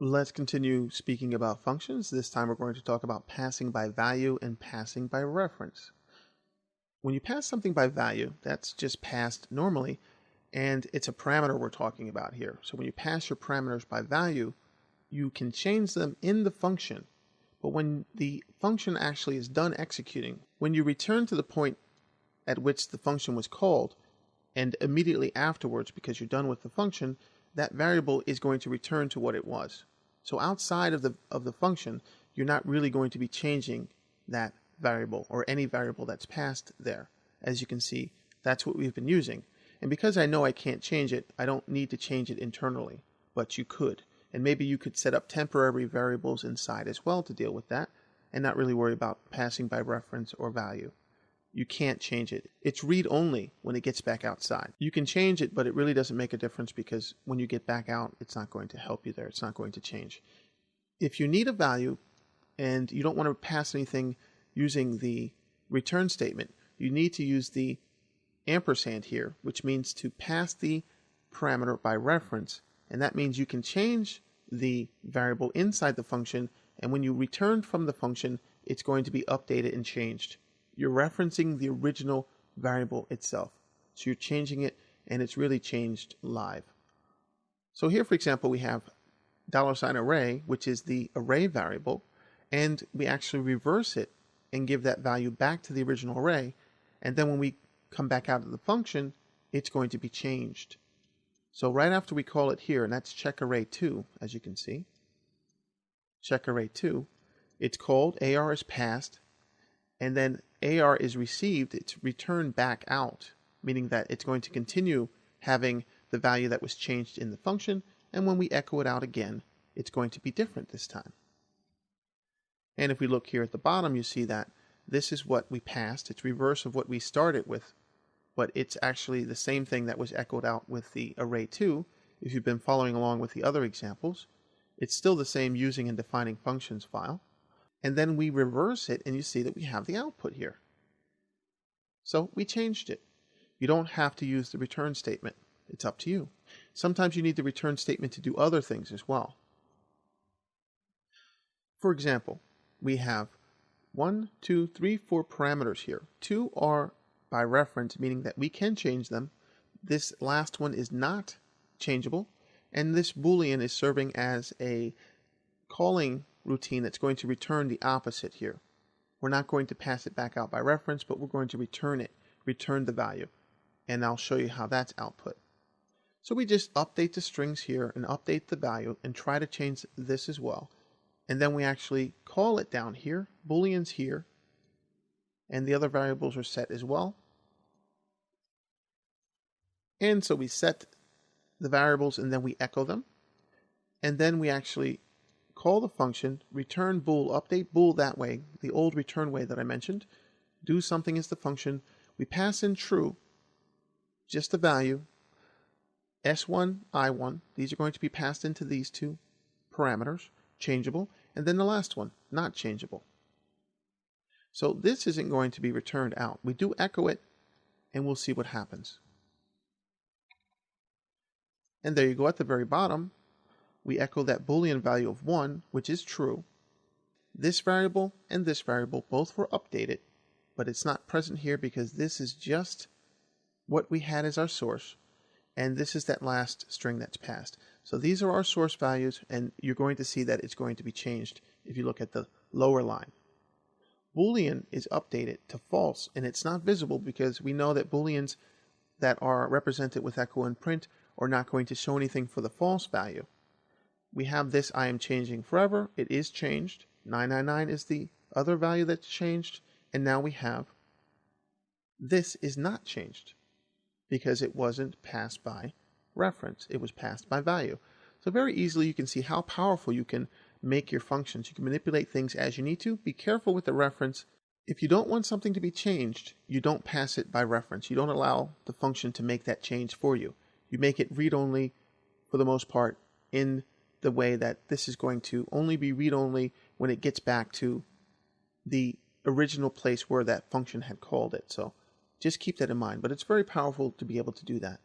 Let's continue speaking about functions. This time we're going to talk about passing by value and passing by reference. When you pass something by value, that's just passed normally, and it's a parameter we're talking about here. So when you pass your parameters by value, you can change them in the function. But when the function actually is done executing, when you return to the point at which the function was called, and immediately afterwards, because you're done with the function, that variable is going to return to what it was. So outside of the function, you're not really going to be changing that variable or any variable that's passed there. As you can see, that's what we've been using. And because I know I can't change it, I don't need to change it internally, but you could. And maybe you could set up temporary variables inside as well to deal with that and not really worry about passing by reference or value. You can't change it. It's read only when it gets back outside. You can change it, but it really doesn't make a difference because when you get back out, it's not going to help you there. It's not going to change. If you need a value and you don't want to pass anything using the return statement, you need to use the ampersand here, which means to pass the parameter by reference. And that means you can change the variable inside the function, and when you return from the function, it's going to be updated and changed. You're referencing the original variable itself. So you're changing it, and it's really changed live. So here, for example, we have $array, which is the array variable, and we actually reverse it and give that value back to the original array. And then when we come back out of the function, it's going to be changed. So right after we call it here, and that's checkArray2, as you can see, checkArray2, it's called, AR is passed, and then AR is received, it's returned back out, meaning that it's going to continue having the value that was changed in the function, and when we echo it out again, it's going to be different this time. And if we look here at the bottom, you see that this is what we passed. It's reverse of what we started with, but it's actually the same thing that was echoed out with the array2. If you've been following along with the other examples, it's still the same using and defining functions file. And then we reverse it, and you see that we have the output here. So we changed it. You don't have to use the return statement. It's up to you. Sometimes you need the return statement to do other things as well. For example, we have 1, 2, 3, 4 parameters here. 2 are by reference, meaning that we can change them. This last one is not changeable, and this Boolean is serving as a calling routine that's going to return the opposite here. We're not going to pass it back out by reference, but we're going to return it, return the value. And I'll show you how that's output. So we just update the strings here and update the value and try to change this as well. And then we actually call it down here, Booleans here, and the other variables are set as well. And so we set the variables and then we echo them. And then we actually call the function, return bool, update bool that way, the old return way that I mentioned. Do something as the function. We pass in true, just the value, S1, I1. These are going to be passed into these two parameters, changeable, and then the last one, not changeable. So this isn't going to be returned out. We do echo it, and we'll see what happens. And there you go at the very bottom. We echo that Boolean value of 1, which is true. This variable and this variable both were updated, but it's not present here because this is just what we had as our source, and this is that last string that's passed. So these are our source values, and you're going to see that it's going to be changed if you look at the lower line. Boolean is updated to false, and it's not visible because we know that Booleans that are represented with echo and print are not going to show anything for the false value. We have this I am changing forever. It is changed. 999 is the other value that's changed. And now we have this is not changed because it wasn't passed by reference. It was passed by value. So very easily you can see how powerful you can make your functions. You can manipulate things as you need to. Be careful with the reference. If you don't want something to be changed, you don't pass it by reference. You don't allow the function to make that change for you. You make it read-only for the most part in the way that this is going to only be read-only when it gets back to the original place where that function had called it. So just keep that in mind. But it's very powerful to be able to do that.